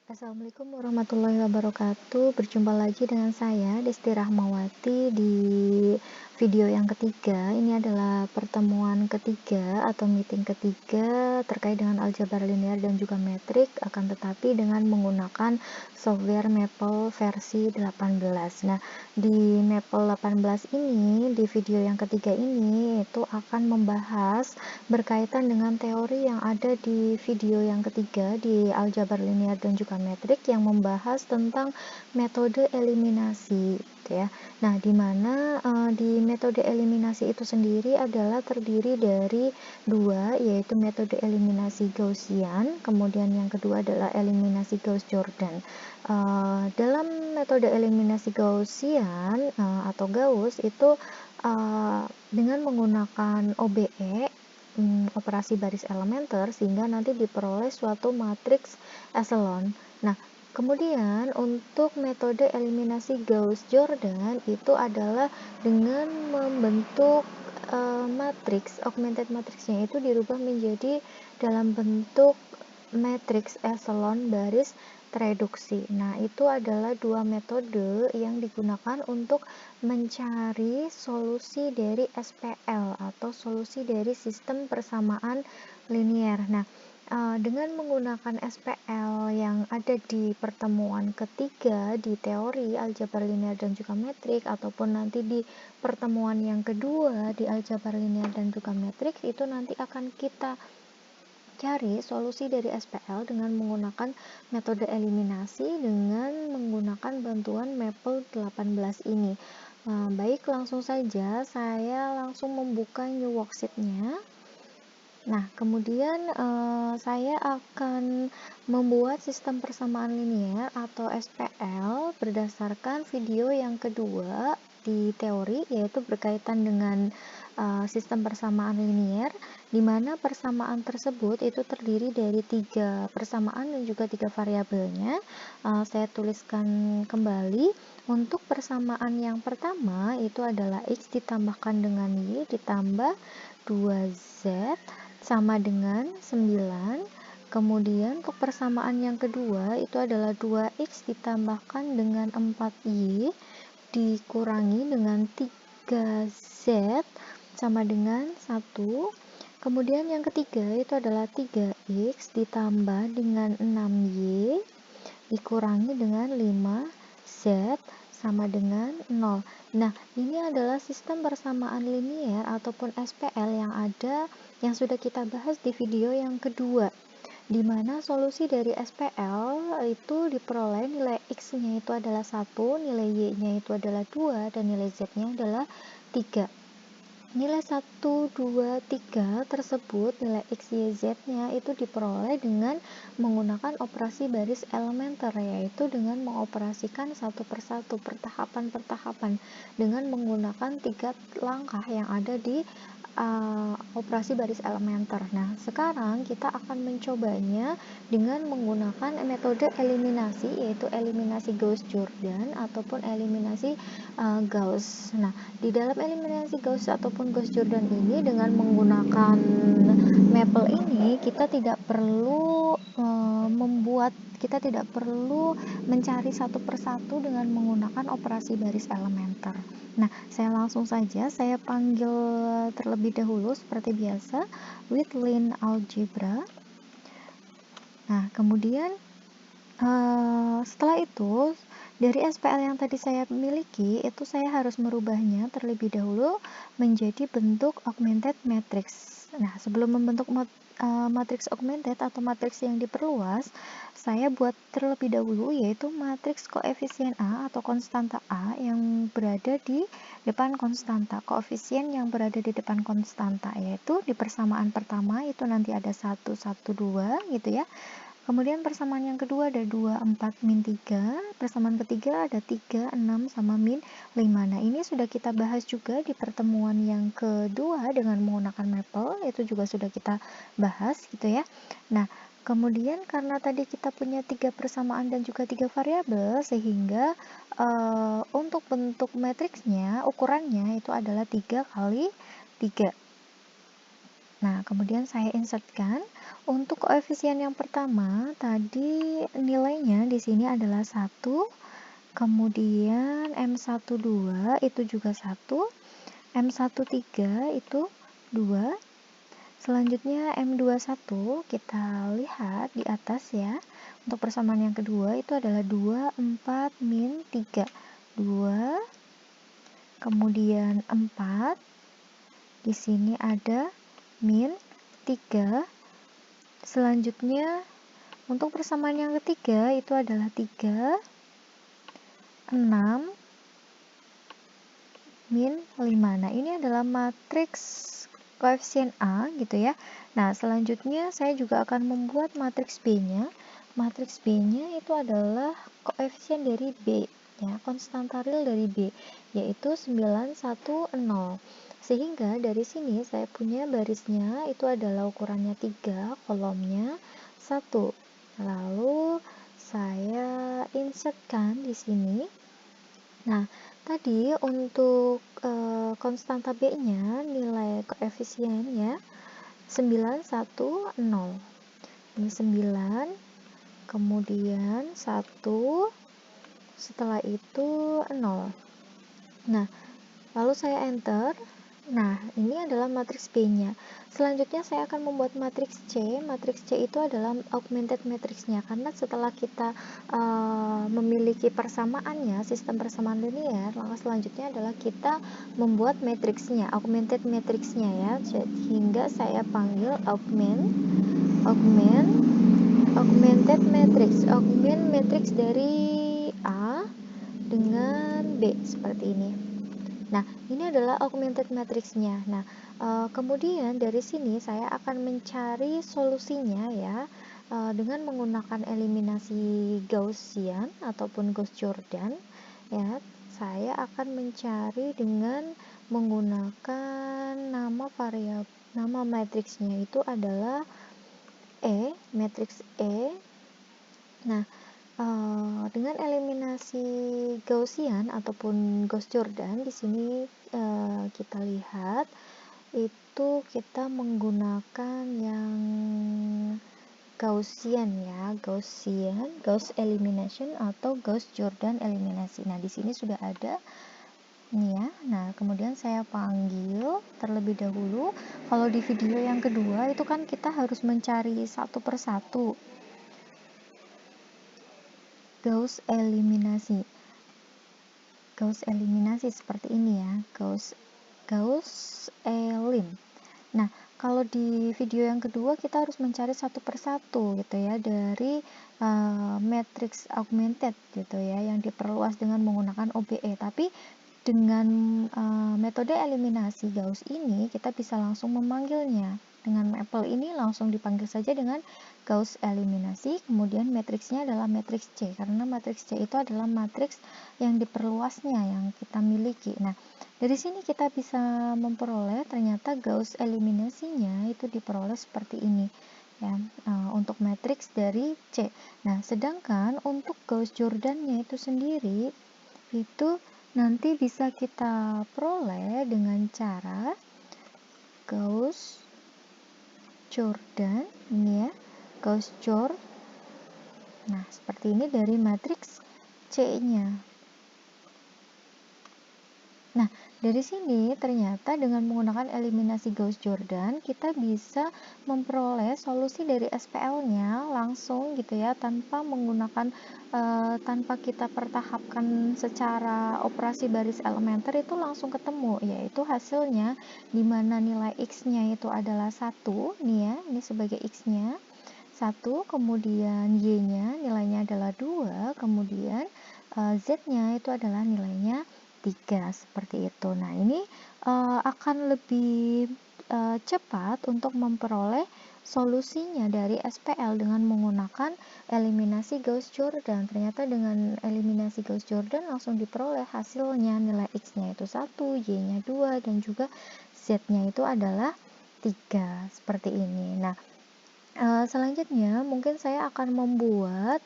Assalamualaikum warahmatullahi wabarakatuh. Berjumpa lagi dengan saya, Desti Rahmawati, di video yang ketiga. Ini adalah pertemuan ketiga atau meeting ketiga terkait dengan aljabar linear dan juga metrik, akan tetapi dengan menggunakan software Maple versi 18. Nah, di Maple 18 ini, di video yang ketiga ini, itu akan membahas berkaitan dengan teori yang ada di video yang ketiga di aljabar linear dan juga metrik yang membahas tentang metode eliminasi, gitu ya. Nah, di mana di metode eliminasi itu sendiri adalah terdiri dari dua, yaitu metode eliminasi Gaussian, kemudian yang kedua adalah eliminasi Gauss-Jordan. Dalam metode eliminasi Gaussian atau Gauss itu dengan menggunakan OBE, operasi baris elementer, sehingga nanti diperoleh suatu matriks echelon. Nah, kemudian untuk metode eliminasi Gauss-Jordan itu adalah dengan membentuk matriks, augmented matriksnya itu dirubah menjadi dalam bentuk matriks echelon baris tereduksi. Nah, itu adalah dua metode yang digunakan untuk mencari solusi dari SPL atau solusi dari sistem persamaan linier. Nah, dengan menggunakan SPL yang ada di pertemuan ketiga di teori aljabar linear dan juga metrik, ataupun nanti di pertemuan yang kedua di aljabar linear dan juga metrik, itu nanti akan kita cari solusi dari SPL dengan menggunakan metode eliminasi dengan menggunakan bantuan Maple 18 ini. Baik, langsung saja saya langsung membuka new worksheet-nya. Nah, kemudian saya akan membuat sistem persamaan linier atau SPL berdasarkan video yang kedua di teori, yaitu berkaitan dengan sistem persamaan linier, di mana persamaan tersebut itu terdiri dari 3 persamaan dan juga 3 variabelnya. Saya tuliskan kembali. Untuk persamaan yang pertama itu adalah X ditambahkan dengan Y ditambah 2Z sama dengan 9. Kemudian untuk persamaan yang kedua itu adalah 2X ditambahkan dengan 4Y dikurangi dengan 3Z sama dengan 1. Kemudian yang ketiga itu adalah 3X ditambah dengan 6Y dikurangi dengan 5Z sama dengan 0. Nah, ini adalah sistem persamaan linier ataupun SPL yang sudah kita bahas di video yang kedua, di mana solusi dari SPL itu diperoleh nilai X-nya itu adalah 1, nilai Y-nya itu adalah 2, dan nilai Z-nya adalah 3. Nilai 1, 2, 3 tersebut, nilai X, Y, Z-nya itu diperoleh dengan menggunakan operasi baris elementer, yaitu dengan mengoperasikan satu persatu, pertahapan-pertahapan, dengan menggunakan 3 langkah yang ada di operasi baris elementer. Nah, sekarang kita akan mencobanya dengan menggunakan metode eliminasi, yaitu eliminasi Gauss-Jordan ataupun eliminasi Gauss. Nah, di dalam eliminasi Gauss ataupun Gauss-Jordan ini, dengan menggunakan Maple ini, kita tidak perlu mencari satu persatu dengan menggunakan operasi baris elementer. Nah, saya langsung saja saya panggil terlebih dahulu seperti biasa with line algebra. Nah, kemudian setelah itu, dari SPL yang tadi saya miliki, itu saya harus merubahnya terlebih dahulu menjadi bentuk augmented matrix. Nah, sebelum membentuk matriks augmented atau matriks yang diperluas, saya buat terlebih dahulu, yaitu matriks koefisien A atau konstanta A yang berada di depan konstanta. Koefisien yang berada di depan konstanta, yaitu di persamaan pertama itu nanti ada 1, 1, 2 gitu ya. Kemudian persamaan yang kedua ada 2, 4, min 3. Persamaan ketiga ada 3, 6, sama min 5. Nah, ini sudah kita bahas juga di pertemuan yang kedua dengan menggunakan Maple. Itu juga sudah kita bahas gitu ya. Nah, kemudian karena tadi kita punya 3 persamaan dan juga 3 variabel, sehingga untuk bentuk matriksnya, ukurannya itu adalah 3 kali 3. Nah, kemudian saya insertkan. Untuk koefisien yang pertama, tadi nilainya di sini adalah 1, kemudian M12 itu juga 1, M13 itu 2, selanjutnya M21 kita lihat di atas ya. Untuk persamaan yang kedua itu adalah 2, 4, min 3. 2, kemudian 4, di sini ada min 3. Selanjutnya untuk persamaan yang ketiga itu adalah 3, 6, min 5. Nah, ini adalah matriks koefisien A gitu ya. Nah, selanjutnya saya juga akan membuat matriks B-nya. Matriks B-nya itu adalah koefisien dari B ya, konstanta real dari B, yaitu 9, 1, 0. Sehingga dari sini saya punya barisnya itu adalah ukurannya 3, kolomnya 1. Lalu saya insertkan di sini. Nah, tadi untuk konstanta B-nya nilai koefisiennya 9, 1, 0. Ini 9, kemudian 1, setelah itu 0. Nah, lalu saya enter. Nah, ini adalah matriks B-nya. Selanjutnya saya akan membuat matriks C. Matriks C itu adalah augmented matriksnya, karena setelah kita memiliki persamaannya, sistem persamaan linear, langkah selanjutnya adalah kita membuat matriksnya, augmented matriksnya ya. Sehingga saya panggil augmented matrix, augment matrix dari A dengan B seperti ini. Nah, ini adalah augmented matrixnya. Nah, kemudian dari sini saya akan mencari solusinya ya, dengan menggunakan eliminasi Gaussian ataupun Gauss-Jordan ya. Saya akan mencari dengan menggunakan nama matriksnya itu adalah matriks E. Nah, dengan eliminasi Gaussian ataupun Gauss-Jordan di sini kita lihat itu kita menggunakan yang Gaussian ya, Gauss elimination atau Gauss-Jordan eliminasi. Nah, di sini sudah ada nih ya. Nah, kemudian saya panggil terlebih dahulu. Kalau di video yang kedua itu kan kita harus mencari satu persatu Gauss eliminasi seperti ini ya, Gauss elim. Nah, kalau di video yang kedua kita harus mencari satu persatu gitu ya, dari matriks augmented gitu ya, yang diperluas dengan menggunakan OBE. Tapi dengan metode eliminasi Gauss ini kita bisa langsung memanggilnya. Dengan maple ini langsung dipanggil saja dengan Gauss eliminasi, kemudian matriksnya adalah matriks C, karena matriks C itu adalah matriks yang diperluasnya yang kita miliki. Nah, dari sini kita bisa memperoleh ternyata Gauss eliminasinya itu diperoleh seperti ini ya, untuk matriks dari C. Nah, sedangkan untuk Gauss-Jordan-nya itu sendiri itu nanti bisa kita peroleh dengan cara Gauss-Jordan ini ya, Gauss-Jordan. Nah, seperti ini dari matriks C-nya. Nah, dari sini ternyata dengan menggunakan eliminasi Gauss-Jordan kita bisa memperoleh solusi dari SPL-nya langsung gitu ya, tanpa menggunakan tanpa kita pertahapkan secara operasi baris elementer, itu langsung ketemu, yaitu hasilnya di mana nilai X-nya itu adalah 1 nih ya, ini sebagai X-nya 1, kemudian Y-nya nilainya adalah 2, kemudian Z-nya itu adalah nilainya 3, seperti itu. Nah, ini akan lebih cepat untuk memperoleh solusinya dari SPL dengan menggunakan eliminasi Gauss-Jordan. Ternyata dengan eliminasi Gauss-Jordan langsung diperoleh hasilnya, nilai X-nya itu 1, Y-nya 2, dan juga Z-nya itu adalah 3, seperti ini. Nah, selanjutnya mungkin saya akan membuat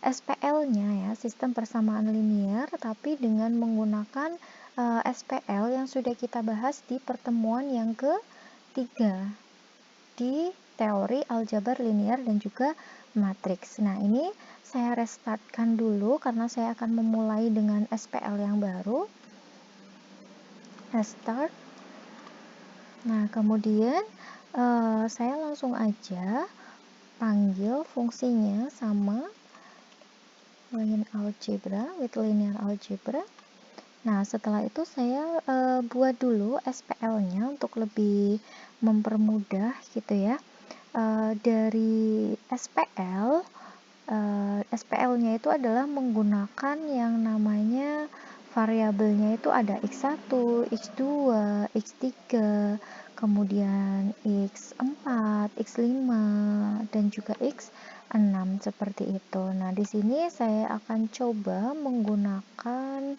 SPL-nya ya, sistem persamaan linear, tapi dengan menggunakan SPL yang sudah kita bahas di pertemuan yang 3 di teori aljabar linear dan juga matriks. Nah, ini saya restartkan dulu karena saya akan memulai dengan SPL yang baru. Restart. Nah, kemudian saya langsung aja panggil fungsinya sama with linear algebra. Nah, setelah itu saya buat dulu SPL-nya untuk lebih mempermudah gitu ya. Dari SPL, SPL-nya itu adalah menggunakan yang namanya variabelnya itu ada X1, X2, X3, kemudian X4, X5, dan juga X6 seperti itu. Nah, di sini saya akan coba menggunakan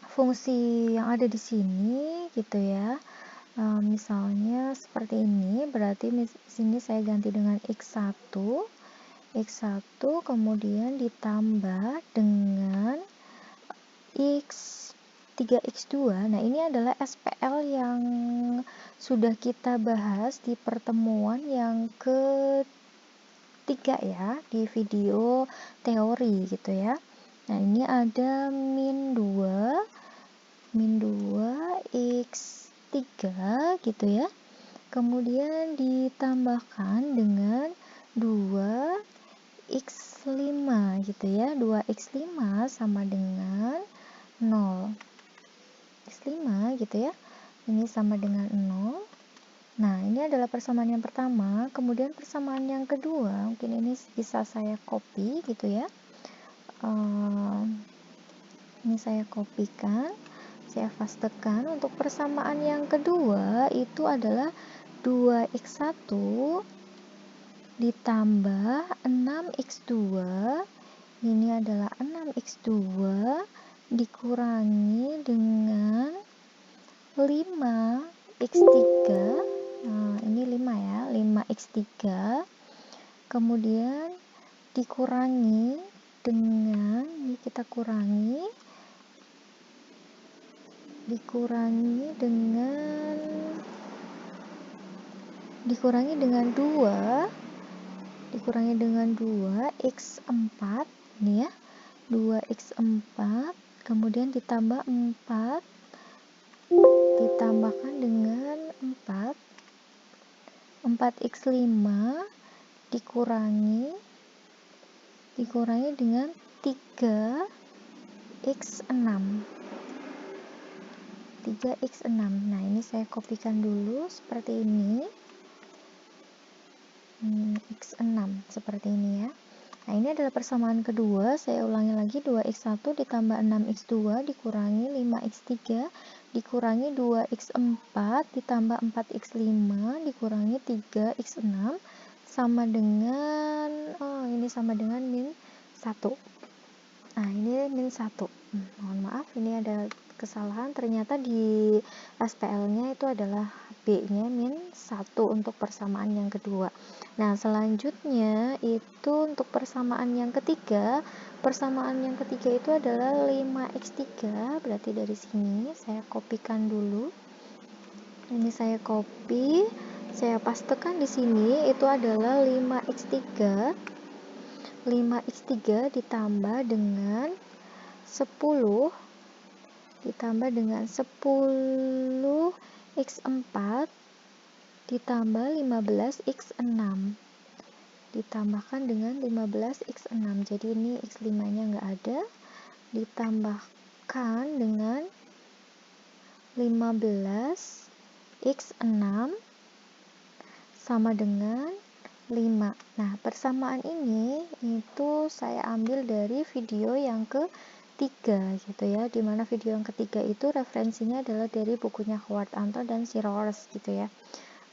fungsi yang ada di sini gitu ya. Misalnya seperti ini, berarti di sini saya ganti dengan X1 kemudian ditambah dengan X3, X2. Nah, ini adalah SPL yang sudah kita bahas di pertemuan yang ketiga ya, di video teori gitu ya. Nah, ini ada min 2 X3 gitu ya. Kemudian ditambahkan dengan 2x5 gitu ya. 2x5 sama dengan 0. x5 gitu ya. Ini sama dengan 0. Nah, ini adalah persamaan yang pertama. Kemudian persamaan yang kedua, mungkin ini bisa saya copy gitu ya. Ini saya kopikan, saya pastekan. Untuk persamaan yang kedua itu adalah 2x1 ditambah 6x2, ini adalah 6x2 dikurangi dengan 5x3. Nah, ini 5 ya, 5x3 kemudian dikurangi dengan, ini kita kurangi dengan 2 x4 ini ya, 2x4 kemudian ditambah 4 ditambahkan dengan 4x5 dikurangi dengan 3x6. Nah, ini saya kopikan dulu seperti ini. X6 seperti ini ya. Nah, ini adalah persamaan kedua. Saya ulangi lagi, 2x1 ditambah 6x2 dikurangi 5x3 dikurangi 2x4 ditambah 4x5 dikurangi 3x6 sama dengan ini sama dengan min 1. Nah, ini min 1. Mohon maaf, ini ada kesalahan. Ternyata di SPL-nya itu adalah B-nya min 1 untuk persamaan yang kedua. Nah, selanjutnya itu untuk persamaan yang ketiga. Persamaan yang ketiga itu adalah 5x3. Berarti dari sini saya kopikan dulu. Ini saya copy, saya pastekan di sini. Itu adalah 5x3 ditambah dengan 10 10x4 ditambah 15x6 ditambahkan dengan 15x6. Jadi ini x5 nya nggak ada, ditambahkan dengan 15x6 sama dengan 5. Nah, persamaan ini itu saya ambil dari video yang ketiga gitu ya, dimana video yang ketiga itu referensinya adalah dari bukunya Howard Anton dan Shirors gitu ya.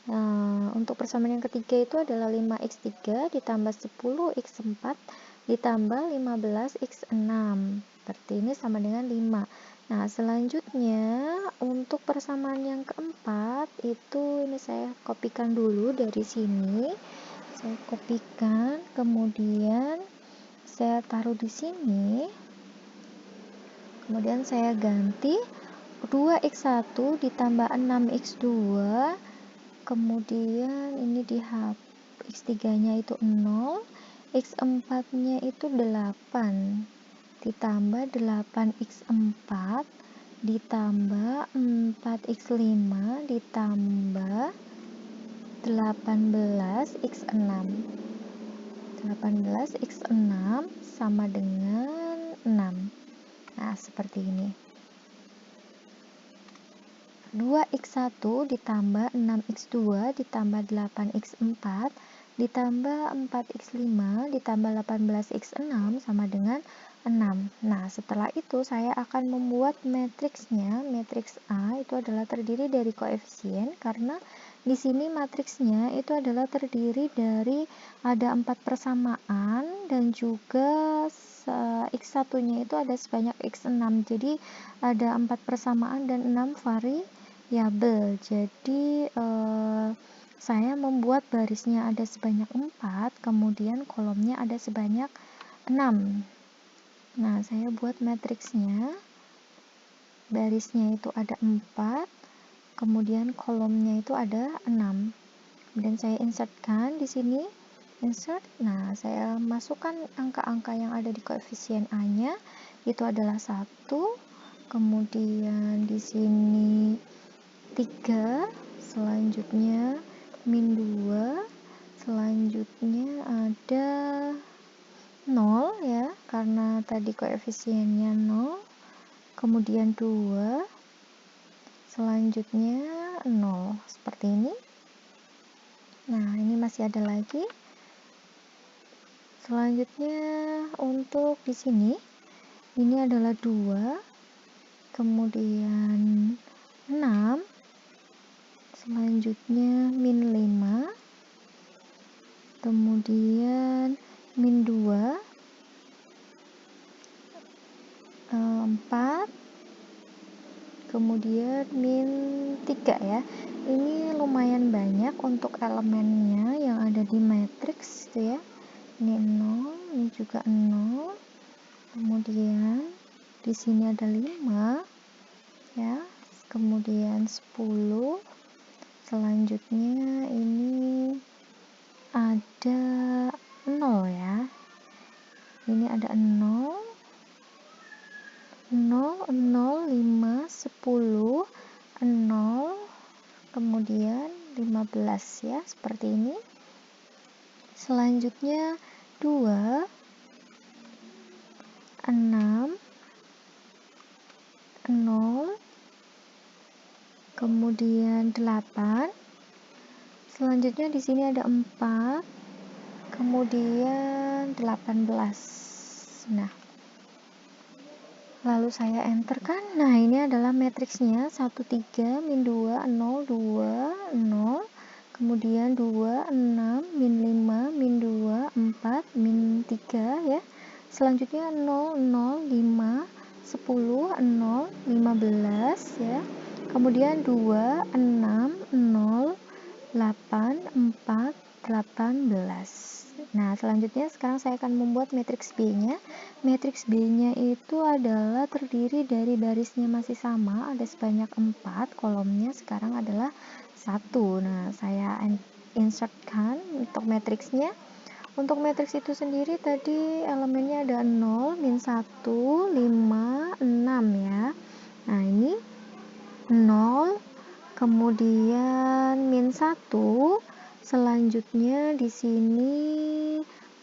Nah, untuk persamaan yang ketiga itu adalah 5x3 ditambah 10x4 ditambah 15x6 seperti ini sama dengan 5. Nah, selanjutnya untuk persamaan yang keempat itu ini saya kopikan dulu dari sini. Saya kopikan, kemudian saya taruh di sini. Kemudian saya ganti 2x1 ditambah 6x2, kemudian ini x3 nya itu 0, x4 nya itu 8, ditambah 8x4 ditambah 4x5 ditambah 18x6. 18x6 sama dengan 6. Nah, seperti ini. 2x1 ditambah 6x2 ditambah 8x4 ditambah 4x5 ditambah 18x6 sama dengan 6. Nah, setelah itu saya akan membuat matriksnya. Matriks A itu adalah terdiri dari koefisien, karena di sini matriksnya itu adalah terdiri dari ada 4 persamaan dan juga x1 nya itu ada sebanyak x6, jadi ada 4 persamaan dan 6 variabel. Jadi saya membuat barisnya ada sebanyak 4, kemudian kolomnya ada sebanyak 6. Nah, saya buat matriksnya. Barisnya itu ada 4, kemudian kolomnya itu ada 6. Kemudian saya insertkan di sini. Insert. Nah, saya masukkan angka-angka yang ada di koefisien A-nya, itu adalah 1, kemudian di sini 3, selanjutnya min 2, selanjutnya ada 0 ya, karena tadi koefisiennya 0, kemudian 2, selanjutnya 0, seperti ini. Nah, ini masih ada lagi. Selanjutnya untuk di sini, ini adalah 2, kemudian 6, selanjutnya min 5, kemudian min 2, 4, kemudian min 3 ya. Ini lumayan banyak untuk elemennya yang ada di matriks gitu ya. Ini 0, ini juga 0, kemudian di sini ada 5 ya, kemudian 10, selanjutnya ini ada 0 ya, ini ada 0, 0, 0, 5, 10, 0, kemudian 15 ya, seperti ini. Selanjutnya 2, 6, 0, kemudian 8, selanjutnya di sini ada 4, kemudian 18. Nah, lalu saya enter kan. Nah, ini adalah matriksnya 1, 3, min 2, 0, 2, 0, kemudian 2, 6, min 5, min 2, 4, min 3 ya. Selanjutnya 0, 0, 5, 10, 0, 15 ya. Kemudian 2, 6, 0, 8, 4, 18. Nah, selanjutnya sekarang saya akan membuat matriks B-nya. Matriks B-nya itu adalah terdiri dari barisnya masih sama, ada sebanyak 4, kolomnya sekarang adalah 1. Nah, saya insertkan untuk matriksnya. Untuk matriks itu sendiri tadi elemennya ada 0, min 1, 5, 6 ya. Nah, ini 0, kemudian min 1, selanjutnya di sini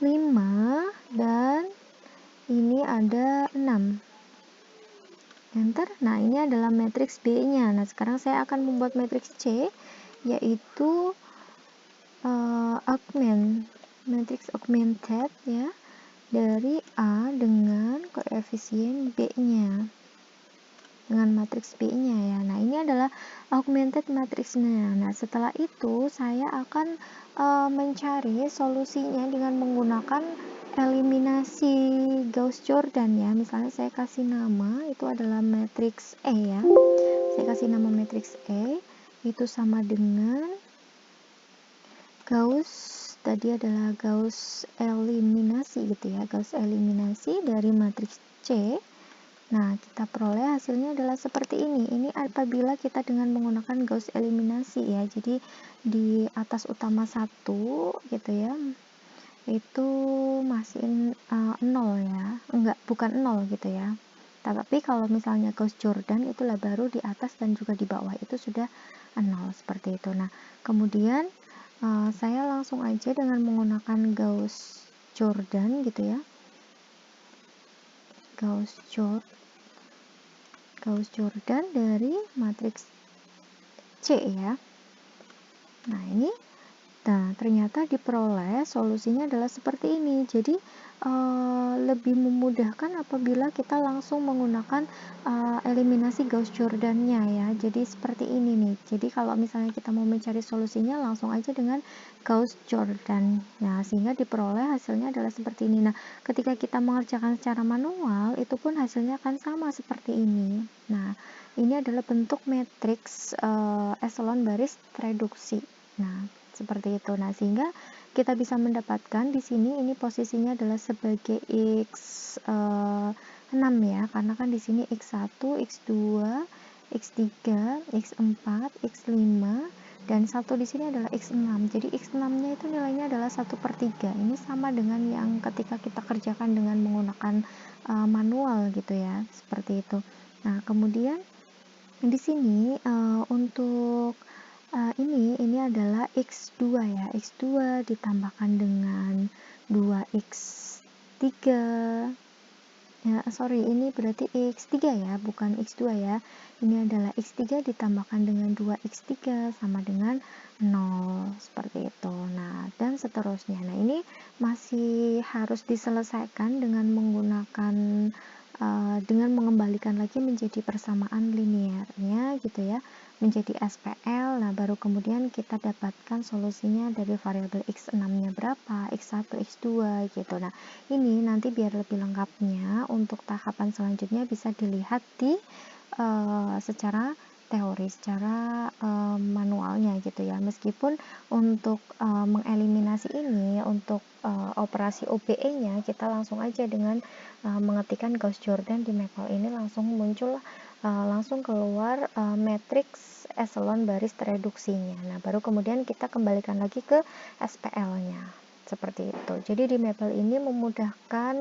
5, dan ini ada 6. Enter. Nah, ini adalah matriks B-nya. Nah, sekarang saya akan membuat matriks C, yaitu matriks augmented ya, dari A dengan koefisien B-nya. Dengan matriks B-nya ya. Nah, ini adalah augmented matriksnya. Nah, setelah itu saya akan mencari solusinya dengan menggunakan eliminasi Gauss-Jordan ya. Misalnya saya kasih nama itu adalah matriks E ya. Saya kasih nama matriks E itu sama dengan Gauss, tadi adalah Gauss eliminasi gitu ya. Gauss eliminasi dari matriks C Nah, kita peroleh hasilnya adalah seperti ini. Ini apabila kita dengan menggunakan Gauss eliminasi ya. Jadi di atas utama 1 gitu ya, itu masih 0 ya. Enggak, bukan 0 gitu ya. Tapi kalau misalnya Gauss Jordan itulah baru di atas dan juga di bawah itu sudah 0 seperti itu. Nah, kemudian saya langsung aja dengan menggunakan Gauss Jordan gitu ya. Gauss Jordan dari matriks C ya. Nah, ternyata diperoleh solusinya adalah seperti ini. Jadi lebih memudahkan apabila kita langsung menggunakan eliminasi Gauss Jordan-nya ya. Jadi seperti ini nih. Jadi kalau misalnya kita mau mencari solusinya langsung aja dengan Gauss Jordan. Nah, sehingga diperoleh hasilnya adalah seperti ini. Nah, ketika kita mengerjakan secara manual itu pun hasilnya akan sama seperti ini. Nah, ini adalah bentuk matriks eselon baris reduksi. Nah, seperti itu. Nah, sehingga kita bisa mendapatkan di sini ini posisinya adalah sebagai x6 ya, karena kan di sini x1, x2, x3, x4, x5 dan satu di sini adalah x6. Jadi x6-nya itu nilainya adalah 1/3. Ini sama dengan yang ketika kita kerjakan dengan menggunakan manual gitu ya, seperti itu. Nah, kemudian di sini untuk ini adalah X2 ya. X2 ditambahkan dengan 2X3 ya, ini berarti X3 ya, bukan X2 ya. Ini adalah X3 ditambahkan dengan 2X3 sama dengan 0 seperti itu. Nah, dan seterusnya. Nah, ini masih harus diselesaikan dengan menggunakan dengan mengembalikan lagi menjadi persamaan linearnya gitu ya, menjadi SPL. Nah, baru kemudian kita dapatkan solusinya dari variabel X6-nya berapa, X1, X2 gitu. Nah, ini nanti biar lebih lengkapnya untuk tahapan selanjutnya bisa dilihat di secara teori, secara manualnya gitu ya. Meskipun untuk mengeliminasi ini, untuk operasi OBE-nya kita langsung aja dengan mengetikkan Gauss Jordan di Maple ini langsung muncul langsung keluar matriks eselon baris reduksinya. Nah, baru kemudian kita kembalikan lagi ke SPL-nya seperti itu. Jadi di Maple ini memudahkan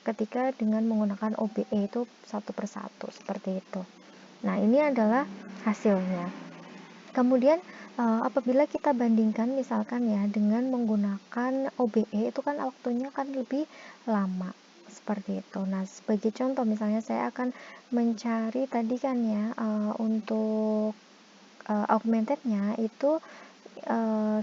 ketika dengan menggunakan OBE itu satu persatu seperti itu. Nah, ini adalah hasilnya. Kemudian apabila kita bandingkan misalkan ya dengan menggunakan OBE itu kan waktunya kan lebih lama seperti itu. Nah, sebagai contoh misalnya saya akan mencari tadi kan ya untuk augmentednya itu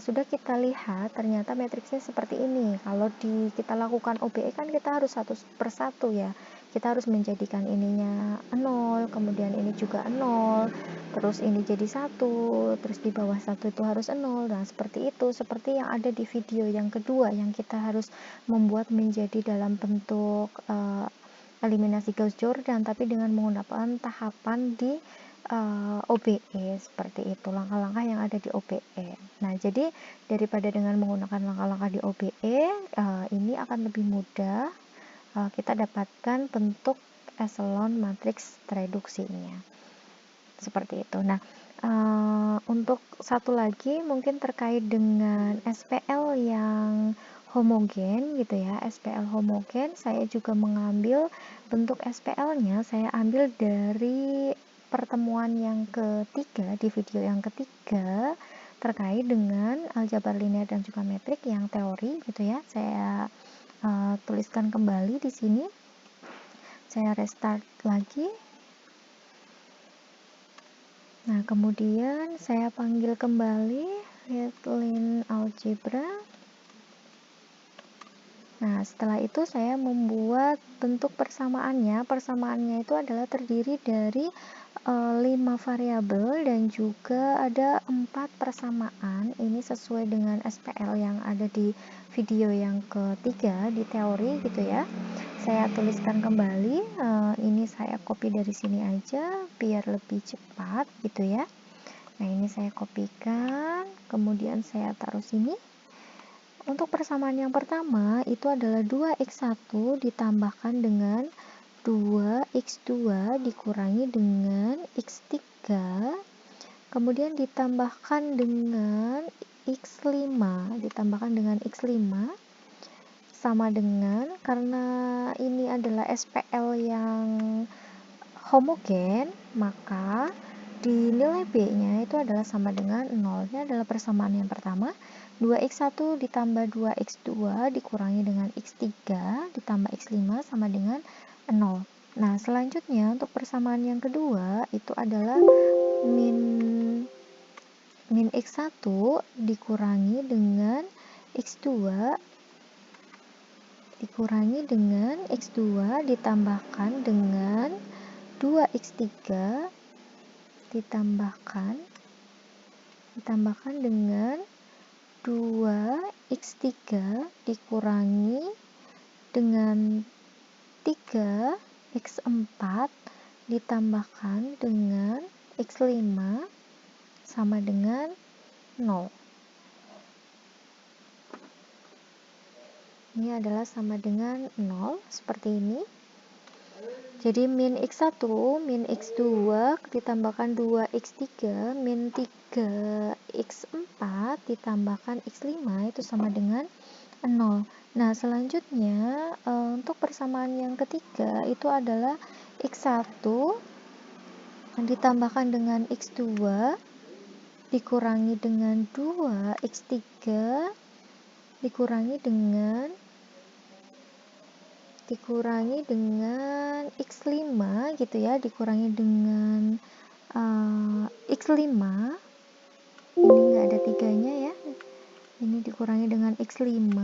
sudah kita lihat ternyata matriksnya seperti ini. Kalau kita lakukan OBE kan kita harus satu persatu ya, kita harus menjadikan ininya 0, kemudian ini juga 0, terus ini jadi 1, terus di bawah 1 itu harus 0. Nah, seperti itu, seperti yang ada di video yang kedua yang kita harus membuat menjadi dalam bentuk eliminasi Gauss Jordan tapi dengan menggunakan tahapan di OBE seperti itu, langkah-langkah yang ada di OBE. Nah, jadi daripada dengan menggunakan langkah-langkah di OBE, ini akan lebih mudah kita dapatkan bentuk eselon matriks reduksinya. Seperti itu. Nah, untuk satu lagi mungkin terkait dengan SPL yang homogen gitu ya, SPL homogen, saya juga mengambil bentuk SPL-nya, saya ambil dari pertemuan yang ketiga, di video yang ketiga terkait dengan aljabar linear dan juga metrik yang teori gitu ya. Saya tuliskan kembali di sini. Saya restart lagi. Nah, kemudian saya panggil kembali Line Algebra. Nah, setelah itu saya membuat bentuk persamaannya. Persamaannya itu adalah terdiri dari 5 variabel dan juga ada 4 persamaan. Ini sesuai dengan SPL yang ada di video yang ketiga di teori gitu ya. Saya tuliskan kembali. Ini saya copy dari sini aja biar lebih cepat gitu ya. Nah, ini saya kopikan, kemudian saya taruh sini. Untuk persamaan yang pertama itu adalah 2x1 ditambahkan dengan 2x2 dikurangi dengan x3, kemudian ditambahkan dengan x5, sama dengan, karena ini adalah SPL yang homogen, maka di nilai B-nya itu adalah sama dengan 0. Ini adalah persamaan yang pertama. 2x1 ditambah 2x2 dikurangi dengan x3 ditambah x5 sama dengan 0. Nah, selanjutnya untuk persamaan yang kedua itu adalah min x1 dikurangi dengan x2 ditambahkan dengan 2x3 ditambahkan dengan 2x3 dikurangi dengan 3x4 ditambahkan dengan x5 sama dengan 0. Ini adalah sama dengan 0, seperti ini. Jadi min x1, min x2 ditambahkan 2x3, min 3x4 ditambahkan x5 itu sama dengan 0. Nah, selanjutnya untuk persamaan yang ketiga itu adalah x1 ditambahkan dengan x2 dikurangi dengan 2x3 dikurangi dengan x5 gitu ya, dikurangi dengan x5, ini enggak ada 3-nya ya, ini dikurangi dengan x5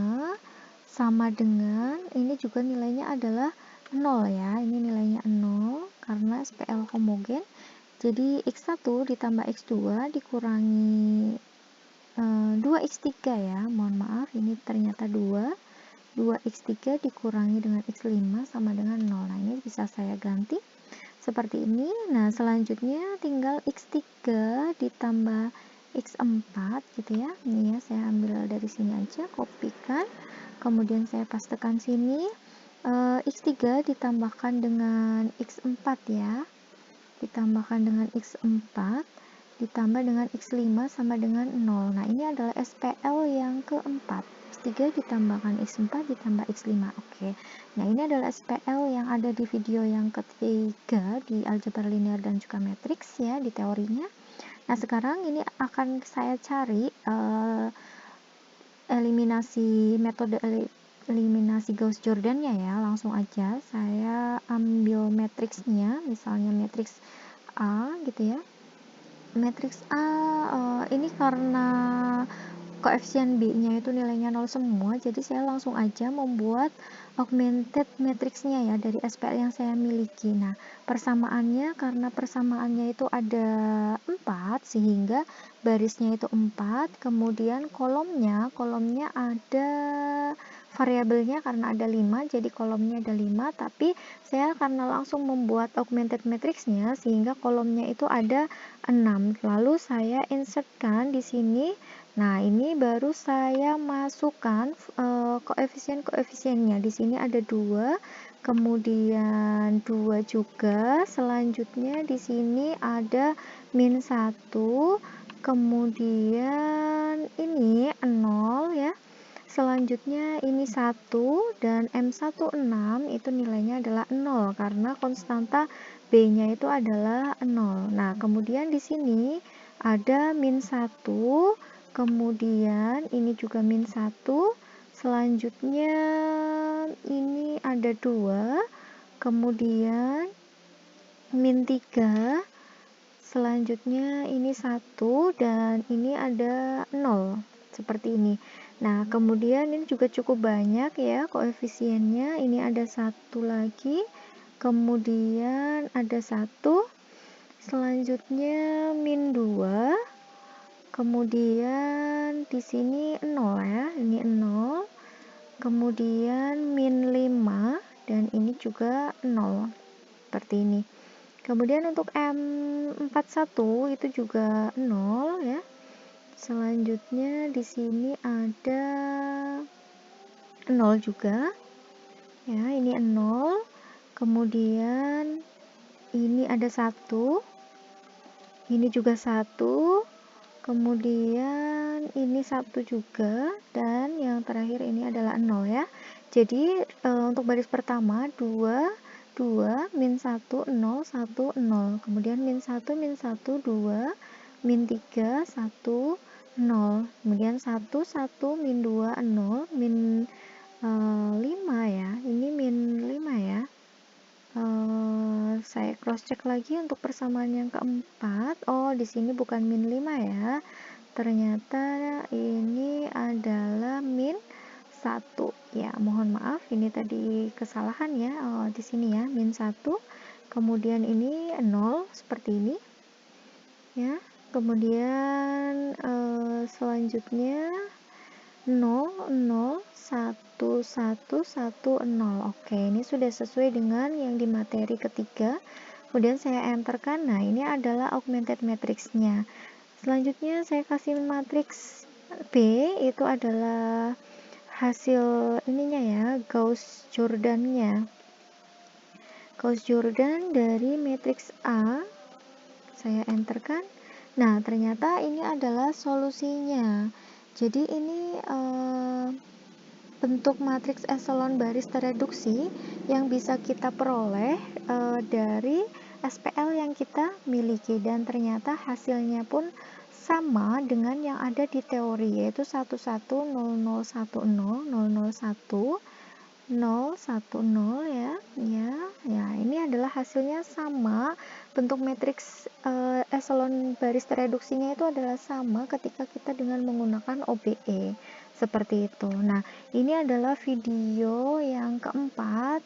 sama dengan, ini juga nilainya adalah 0 ya, ini nilainya 0 karena SPL homogen. Jadi x1 ditambah x2 dikurangi 2x3 ya, mohon maaf, ini ternyata 2x3 dikurangi dengan x5 sama dengan 0. Nah, ini bisa saya ganti seperti ini. Nah, selanjutnya tinggal x3 ditambah x4 gitu ya. Ini ya, saya ambil dari sini aja, kopikan, kemudian saya pastekan sini. X3 ditambahkan dengan x4 ya, ditambahkan dengan x4 ditambah dengan x5 sama dengan 0. Nah, ini adalah SPL yang keempat. X3 ditambahkan x4 ditambah x5. Oke. Nah, ini adalah SPL yang ada di video yang ketiga di aljabar linear dan juga matriks ya, di teorinya. Nah, sekarang ini akan saya cari metode eliminasi Gauss-Jordan-nya ya. Langsung aja saya ambil matriksnya, misalnya matriks A gitu ya. Matriks A ini karena koefisien B-nya itu nilainya 0 semua, jadi saya langsung aja membuat augmented matriksnya ya dari SPL yang saya miliki. Nah, persamaannya, karena persamaannya itu ada 4 sehingga barisnya itu 4, kemudian kolomnya ada variabelnya karena ada 5, jadi kolomnya ada 5, tapi saya karena langsung membuat augmented matriksnya sehingga kolomnya itu ada 6. Lalu saya insertkan di sini. Nah, ini baru saya masukkan koefisien-koefisiennya. Di sini ada 2, kemudian 2 juga. Selanjutnya di sini ada min 1, kemudian ini 0 ya. Selanjutnya ini 1 dan M16 itu nilainya adalah 0 karena konstanta B-nya itu adalah 0. Nah, kemudian di sini ada min 1, kemudian ini juga min 1, selanjutnya ini ada 2, kemudian min 3, selanjutnya ini 1 dan ini ada 0 seperti ini. Nah, kemudian ini juga cukup banyak ya koefisiennya. Ini ada 1 lagi, kemudian ada 1, selanjutnya min 2, kemudian di sini 0 ya, ini 0, kemudian min 5 dan ini juga 0 seperti ini. Kemudian untuk M41 itu juga 0 ya. Selanjutnya di sini ada 0 juga. Ya, ini 0. kemudian ini ada 1, ini juga 1, kemudian ini 1 juga, dan yang terakhir ini adalah 0 ya. Jadi untuk baris pertama 2, 2, min 1, 0, 1, 0, kemudian min 1, min 1, 2, min 3, 1, 0, kemudian 1, 1, min 2, 0, min 5 ya, ini min 5 ya. Saya cross check lagi untuk persamaan yang keempat. Oh, di sini bukan min 5 ya. Ternyata ini adalah min 1. Ya, mohon maaf ini tadi kesalahan ya. Oh, di sini ya, min 1. Kemudian ini 0 seperti ini. Ya. Kemudian selanjutnya 0, 0, 1, 1, 1, 0. Oke, ini sudah sesuai dengan yang di materi ketiga. Kemudian saya enterkan. Nah, ini adalah augmented matrix-nya. Selanjutnya saya kasih matriks B, itu adalah hasil ininya ya, Gauss-Jordan-nya. Gauss-Jordan dari matriks A. Saya enterkan. Nah, ternyata ini adalah solusinya. Jadi ini bentuk matriks eselon baris tereduksi yang bisa kita peroleh dari SPL yang kita miliki, dan ternyata hasilnya pun sama dengan yang ada di teori, yaitu 110010001001 ya. Ya, ini adalah hasilnya sama. Bentuk matriks eselon baris tereduksinya itu adalah sama ketika kita dengan menggunakan OBE. Seperti itu. Nah, ini adalah video yang keempat,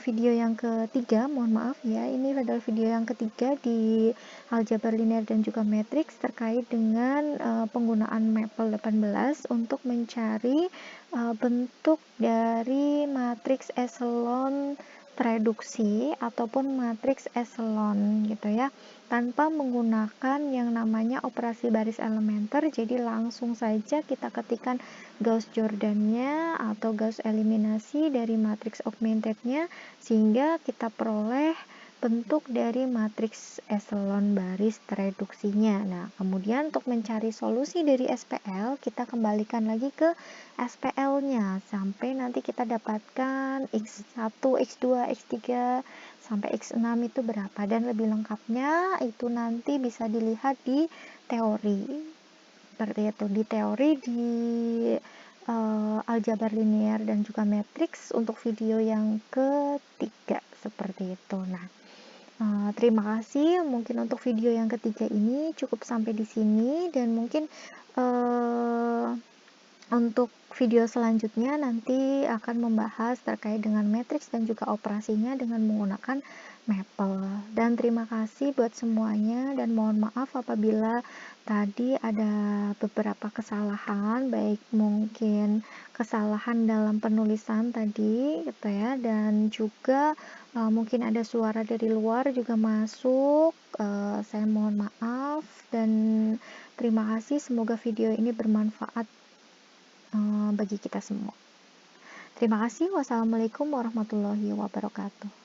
video yang ketiga, mohon maaf ya, ini adalah video yang ketiga di aljabar linear dan juga matriks terkait dengan penggunaan Maple 18 untuk mencari bentuk dari matriks eselon tereduksi ataupun matriks eselon gitu ya, tanpa menggunakan yang namanya operasi baris elementer. Jadi langsung saja kita ketikkan Gauss-Jordan-nya atau Gauss eliminasi dari matriks augmented-nya, sehingga kita peroleh bentuk dari matriks eselon baris tereduksinya. Nah, kemudian untuk mencari solusi dari SPL, kita kembalikan lagi ke SPL-nya sampai nanti kita dapatkan X1, X2, X3 sampai X6 itu berapa, dan lebih lengkapnya itu nanti bisa dilihat di teori. Seperti itu, di teori di aljabar linear dan juga matriks untuk video yang ketiga, seperti itu. Nah, terima kasih. Mungkin untuk video yang ketiga ini cukup sampai di sini, dan mungkin untuk video selanjutnya nanti akan membahas terkait dengan matriks dan juga operasinya dengan menggunakan Maple. Dan terima kasih buat semuanya, dan mohon maaf apabila tadi ada beberapa kesalahan, baik mungkin kesalahan dalam penulisan tadi gitu ya, dan juga mungkin ada suara dari luar juga masuk. Saya mohon maaf, dan terima kasih. Semoga video ini bermanfaat bagi kita semua. Terima kasih. Wassalamualaikum warahmatullahi wabarakatuh.